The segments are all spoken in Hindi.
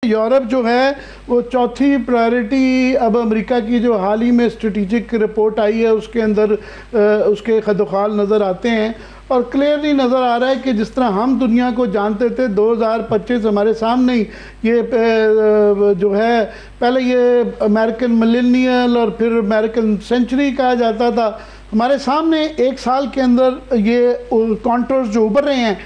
यूरोप जो है वो चौथी प्रायोरिटी अब अमेरिका की जो हाल ही में स्ट्रेटेजिक रिपोर्ट आई है उसके अंदर उसके खदोखाल नज़र आते हैं और क्लियरली नज़र आ रहा है कि जिस तरह हम दुनिया को जानते थे 2025 हमारे सामने ही ये जो है, पहले ये अमेरिकन मिलेनियल और फिर अमेरिकन सेंचुरी कहा जाता था, हमारे सामने एक साल के अंदर ये कॉन्टोर्स जो उभर रहे हैं।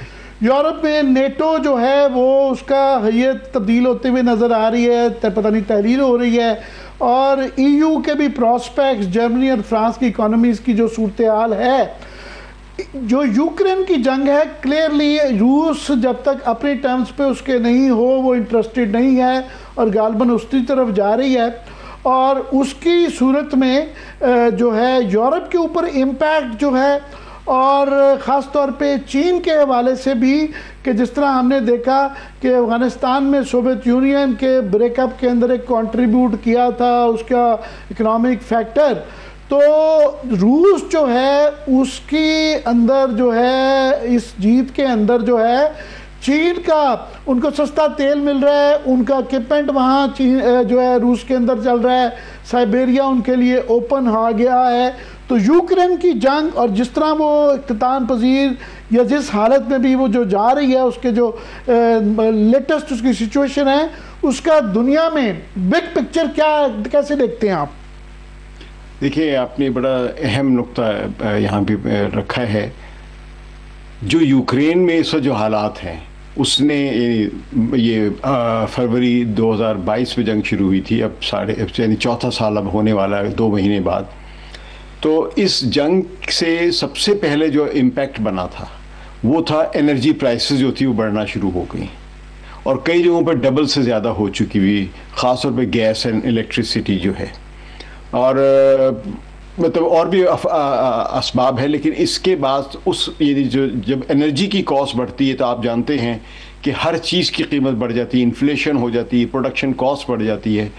यूरोप में नेटो जो है वो उसका हैयत तब्दील होते हुए नज़र आ रही है, पता नहीं तहलील हो रही है, और EU के भी प्रॉस्पेक्ट्स, जर्मनी और फ्रांस की इकोनॉमीज़ की जो सूरत हाल है, जो यूक्रेन की जंग है, क्लियरली रूस जब तक अपने टर्म्स पे उसके नहीं हो, वो इंटरेस्टेड नहीं है और गालबन उसकी तरफ जा रही है, और उसकी सूरत में जो है यूरोप के ऊपर इम्पैक्ट जो है, और ख़ास तौर पे चीन के हवाले से भी कि जिस तरह हमने देखा कि अफ़गानिस्तान में सोवियत यूनियन के ब्रेकअप के अंदर एक कंट्रीब्यूट किया था उसका इकोनॉमिक फैक्टर, तो रूस जो है उसकी अंदर जो है इस जीत के अंदर जो है चीन का, उनको सस्ता तेल मिल रहा है, उनका इक्विपमेंट वहाँ चीन जो है रूस के अंदर चल रहा है, साइबेरिया उनके लिए ओपन हो गया है। तो यूक्रेन की जंग और जिस तरह वो इख्तिताम पजीर या जिस हालत में भी वो जो जा रही है, उसके जो लेटेस्ट उसकी सिचुएशन है, उसका दुनिया में बिग पिक्चर क्या कैसे देखते हैं आप? देखिए, आपने बड़ा अहम नुक्ता यहाँ भी रखा है। जो यूक्रेन में इस वक्त जो हालात हैं, उसने ये फरवरी 2022 में जंग शुरू हुई थी, अब यानी चौथा साल अब होने वाला है 2 महीने बाद। तो इस जंग से सबसे पहले जो इम्पैक्ट बना था वो था एनर्जी प्राइसेस जो थी वो बढ़ना शुरू हो गई और कई जगहों पर डबल से ज़्यादा हो चुकी हुई, ख़ासतौर पे गैस एंड इलेक्ट्रिसिटी जो है, और मतलब और भी असबाब है। लेकिन इसके बाद ये जो जब एनर्जी की कॉस्ट बढ़ती है तो आप जानते हैं कि हर चीज़ की कीमत बढ़ जाती है, इन्फ्लेशन हो जाती है, प्रोडक्शन कॉस्ट बढ़ जाती है।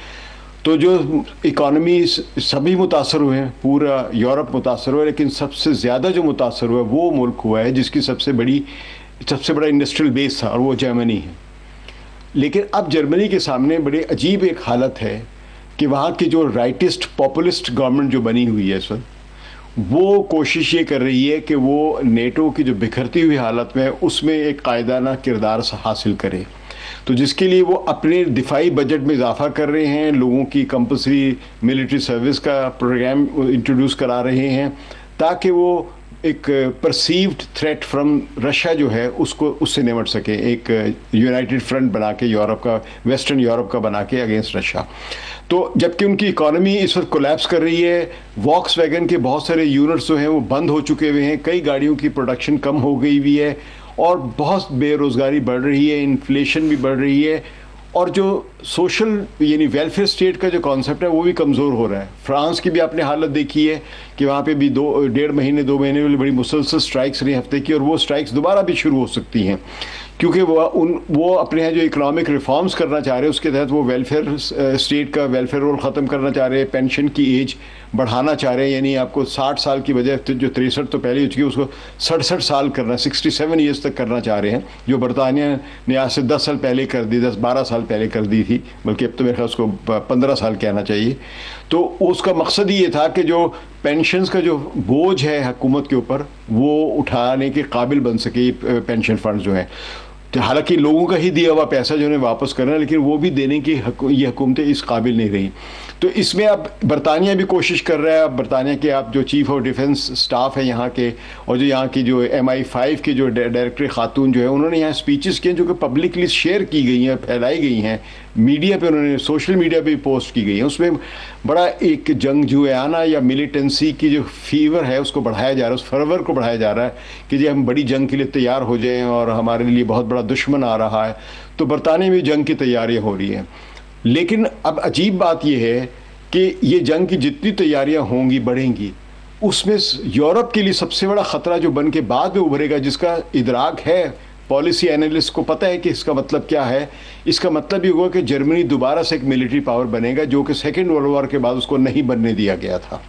तो जो इकॉनमी सभी मुतासर हुए हैं, पूरा यूरोप मुतासर हुआ है, लेकिन सबसे ज़्यादा जो मुतासर हुआ है वो मुल्क हुआ है जिसकी सबसे बड़ा इंडस्ट्रियल बेस था, और वो जर्मनी है। लेकिन अब जर्मनी के सामने बड़ी अजीब एक हालत है कि वहाँ की जो राइटिस्ट पॉपुलिस्ट गवर्नमेंट जो बनी हुई है इस वक्त, वो कोशिश ये कर रही है कि वो नेटो की जो बिखरती हुई हालत में उसमें एक कायदाना किरदार हासिल करे। तो जिसके लिए वो अपने दिफाई बजट में इजाफा कर रहे हैं, लोगों की कंपल्सरी मिलिट्री सर्विस का प्रोग्राम इंट्रोड्यूस करा रहे हैं, ताकि वो एक परसीव्ड थ्रेट फ्रॉम रशिया जो है उससे निपट सके, एक यूनाइटेड फ्रंट बना के यूरोप का, वेस्टर्न यूरोप का बना के अगेंस्ट रशिया। तो जबकि उनकी इकॉनमी इस वक्त कोलैप्स कर रही है, वॉक्सवैगन के बहुत सारे यूनिट्स जो हैं वो बंद हो चुके हुए हैं, कई गाड़ियों की प्रोडक्शन कम हो गई हुई है, और बहुत बेरोज़गारी बढ़ रही है, इन्फ्लेशन भी बढ़ रही है, और जो सोशल यानी वेलफेयर स्टेट का जो कॉन्सेप्ट है वो भी कमज़ोर हो रहा है। फ्रांस की भी आपने हालत देखी है कि वहाँ पे भी 2 महीने वाली बड़ी मुसलसल स्ट्राइक्स रही हफ्ते की, और वो स्ट्राइक्स दोबारा भी शुरू हो सकती हैं, क्योंकि वो अपने यहाँ जो इकोनॉमिक रिफॉर्म्स करना चाह रहे हैं उसके तहत वो वेलफेयर स्टेट का वेलफेयर रोल ख़त्म करना चाह रहे हैं, पेंशन की एज बढ़ाना चाह रहे हैं, यानी आपको 60 साल की बजाय जो 63 तो पहले हो चुकी है उसको 67 साल करना, 67 ईयर्स तक करना चाह रहे हैं, जो बरतानिया ने आज से 10 साल पहले कर दी, 10-12 साल पहले कर दी थी, बल्कि अब तो मेरे ख्याल उसको 15 साल कहना चाहिए। तो उसका मकसद ये था कि जो पेंशन्स का जो बोझ है हुकूमत के ऊपर वो उठाने के काबिल बन सके पेंशन फंड जो है। तो हालांकि लोगों का ही दिया हुआ पैसा जो उन्हें वापस करना है, लेकिन वो भी देने की ये हुकूमतें इस काबिल नहीं रही। तो इसमें अब बरतानिया भी कोशिश कर रहा है। अब बरतानिया के आप जो चीफ ऑफ डिफेंस स्टाफ है यहाँ के, और जो यहाँ की जो MI5 की जो डायरेक्टर खातून जो है, उन्होंने यहाँ स्पीचेस किए जो कि पब्लिकली शेयर की गई हैं, फैलाई गई हैं मीडिया पे, उन्होंने सोशल मीडिया पे पोस्ट की गई है। उसमें बड़ा एक जंगजुआना या मिलिटेंसी की जो फीवर है उसको बढ़ाया जा रहा है, उस फर्वर को बढ़ाया जा रहा है कि जी हम बड़ी जंग के लिए तैयार हो जाएं और हमारे लिए बहुत बड़ा दुश्मन आ रहा है। तो बरतानिया में जंग की तैयारियाँ हो रही हैं। लेकिन अब अजीब बात यह है कि ये जंग की जितनी तैयारियां होंगी बढ़ेंगी, उसमें यूरोप के लिए सबसे बड़ा ख़तरा जो बन के बाद में उभरेगा, जिसका इदराक है पॉलिसी एनालिस्ट को पता है कि इसका मतलब क्या है। इसका मतलब ये होगा कि जर्मनी दोबारा से एक मिलिट्री पावर बनेगा, जो कि सेकेंड वर्ल्ड वॉर के बाद उसको नहीं बनने दिया गया था।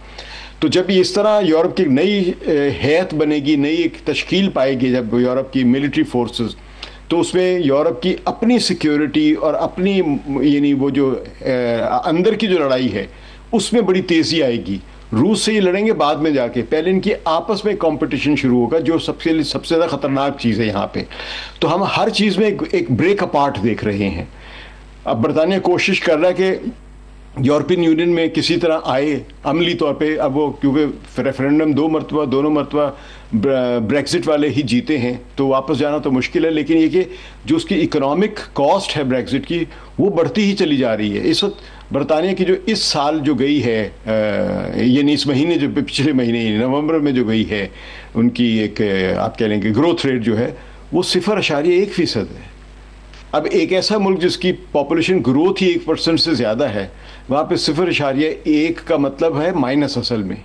तो जब इस तरह यूरोप की नई हैत बनेगी, नई एक तश्कील पाएगी, जब यूरोप की मिलिट्री फोर्सेस, तो उसमें यूरोप की अपनी सिक्योरिटी और अपनी यानी वो जो अंदर की जो लड़ाई है उसमें बड़ी तेज़ी आएगी। रूस से ये लड़ेंगे बाद में जाके, पहले इनकी आपस में कंपटीशन शुरू होगा, जो सबसे ज़्यादा ख़तरनाक चीज़ है यहाँ पे। तो हम हर चीज़ में एक ब्रेक अपार्ट देख रहे हैं। अब बरतानिया कोशिश कर रहा है कि यूरोपियन यूनियन में किसी तरह आए अमली तौर पे। अब वो क्योंकि रेफरेंडम दोनों मरतबा ब्रेक्सिट वाले ही जीते हैं, तो वापस जाना तो मुश्किल है। लेकिन ये कि जो उसकी इकोनॉमिक कॉस्ट है ब्रेक्सिट की, वो बढ़ती ही चली जा रही है। इस वक्त बरतानिया की जो इस साल जो गई है, यानी इस महीने, जो पिछले महीने नवंबर में जो गई है, उनकी एक आप कह लेंगे ग्रोथ रेट जो है वो 0.1% है। अब एक ऐसा मुल्क जिसकी पॉपुलेशन ग्रोथ ही 1% से ज़्यादा है, वहाँ पे 0.1 का मतलब है माइनस असल में।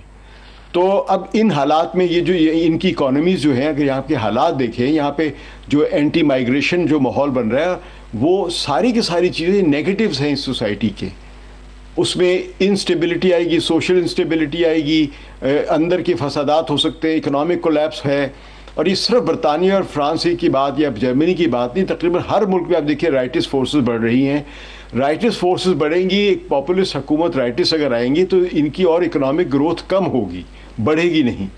तो अब इन हालात में ये इनकी इकोनॉमीज़ जो हैं, अगर यहाँ के हालात देखें, यहाँ पे जो एंटी माइग्रेशन जो माहौल बन रहा है, वो सारी की सारी चीज़ें नेगेटिव्स हैं इस सोसाइटी के। उसमें इंस्टेबिलिटी आएगी, सोशल इंस्टेबिलिटी आएगी, अंदर के फसादात हो सकते हैं, इकोनॉमिक कोलैप्स है। और ये सिर्फ बरतानिया और फ्रांस की बात या जर्मनी की बात नहीं, तकरीबन हर मुल्क में आप देखिए राइटिस्ट फोर्सेस बढ़ रही हैं। राइटिस्ट फोर्सेस बढ़ेंगी, एक पॉपुलिस्ट हुकूमत राइटिस्ट अगर आएंगी तो इनकी और इकोनॉमिक ग्रोथ कम होगी, बढ़ेगी नहीं।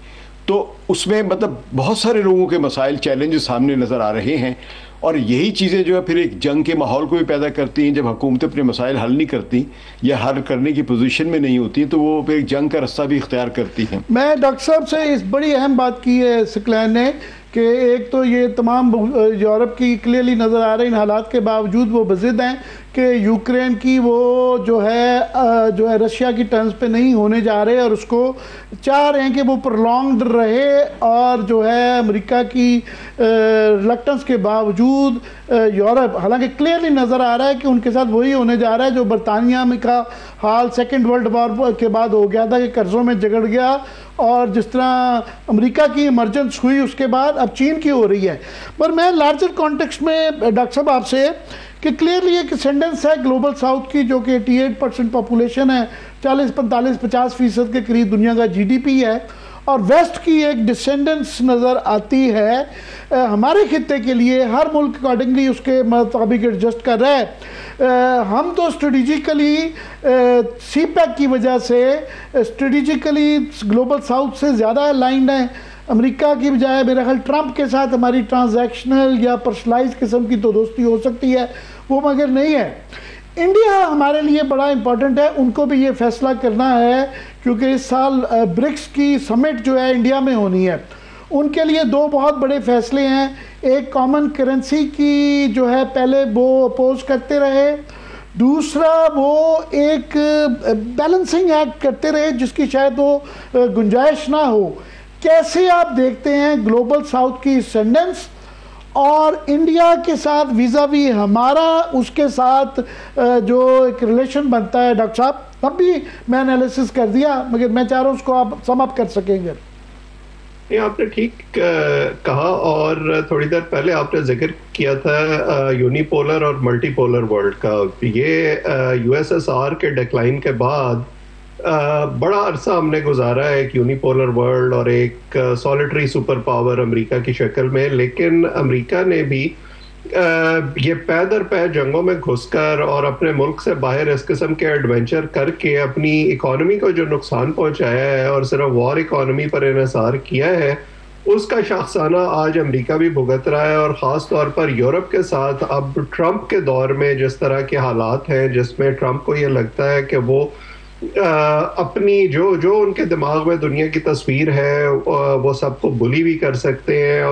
तो उसमें मतलब बहुत सारे लोगों के मसाइल, चैलेंजेस सामने नज़र आ रहे हैं। और यही चीज़ें जो है फिर एक जंग के माहौल को भी पैदा करती हैं। जब हुकूमतें अपने मसाइल हल नहीं करती या हल करने की पोजीशन में नहीं होती, तो वो फिर एक जंग का रास्ता भी इख्तियार करती हैं। मैं डॉक्टर साहब से इस बड़ी अहम बात की है सिकलैन ने कि एक तो ये तमाम यूरोप की क्लियरली नज़र आ रही इन हालात के बावजूद वो बज़िद हैं कि यूक्रेन की वो जो है रशिया की टर्म्स पे नहीं होने जा रहे, और उसको चाह रहे हैं कि वो प्रोलॉन्ग्ड रहे। और जो है अमेरिका की रिलक्टेंस के बावजूद यूरोप, हालांकि क्लियरली नज़र आ रहा है कि उनके साथ वही होने जा रहा है जो बरतानिया में का हाल सेकेंड वर्ल्ड वॉर के बाद हो गया था कि कर्ज़ों में जगड़ गया। और जिस तरह अमेरिका की इमरजेंस हुई उसके बाद अब चीन की हो रही है। पर मैं लार्जर कॉन्टेक्स्ट में डॉक्टर साहब आपसे कि क्लियरली एक सेंटेंस है ग्लोबल साउथ की, जो कि 88% पॉपुलेशन है, 40-45-50% के करीब दुनिया का GDP है, और वेस्ट की एक डिसेंडेंस नज़र आती है हमारे खित्ते के लिए। हर मुल्क अकॉर्डिंगली उसके मुताबिक एडजस्ट कर रहा है। हम तो स्ट्रेटिजिकली CPEC की वजह से स्ट्रेटिजिकली ग्लोबल साउथ से ज़्यादा अलाइंड हैं। अमेरिका की बजाय मेरा ख्याल ट्रंप के साथ हमारी ट्रांजैक्शनल या पर्सनलाइज किस्म की तो दोस्ती हो सकती है, वो मगर नहीं है। इंडिया हमारे लिए बड़ा इंपॉर्टेंट है, उनको भी ये फैसला करना है क्योंकि इस साल ब्रिक्स की समिट जो है इंडिया में होनी है। उनके लिए दो बहुत बड़े फैसले हैं। एक कॉमन करेंसी की जो है पहले वो अपोज करते रहे, दूसरा वो एक बैलेंसिंग एक्ट करते रहे जिसकी शायद वो गुंजाइश ना हो। कैसे आप देखते हैं ग्लोबल साउथ की सेंडेंस और इंडिया के साथ वीज़ावी हमारा उसके साथ जो एक रिलेशन बनता है? डॉक्टर साहब, तब भी मैं एनालिसिस कर दिया, मगर मैं चाह रहा हूँ उसको आप सम अप कर सकेंगे। ये आपने ठीक कहा, और थोड़ी देर पहले आपने जिक्र किया था यूनिपोलर और मल्टीपोलर वर्ल्ड का। ये USSR के डिक्लाइन के बाद बड़ा अरसा हमने गुजारा है एक यूनिपोलर वर्ल्ड और एक सॉलिटरी सुपर पावर अमेरिका की शक्ल में। लेकिन अमेरिका ने भी ये पै दर पै जंगों में घुसकर और अपने मुल्क से बाहर इस किस्म के एडवेंचर करके अपनी इकोनॉमी को जो नुकसान पहुंचाया है और सिर्फ वॉर इकोनॉमी पर इन्हिसार किया है, उसका शाखसाना आज अमेरिका भी भुगत रहा है। और ख़ास तौर पर यूरोप के साथ अब ट्रंप के दौर में जिस तरह के हालात हैं, जिसमें ट्रंप को ये लगता है कि वो अपनी जो उनके दिमाग में दुनिया की तस्वीर है वो सबको बुली भी कर सकते हैं। और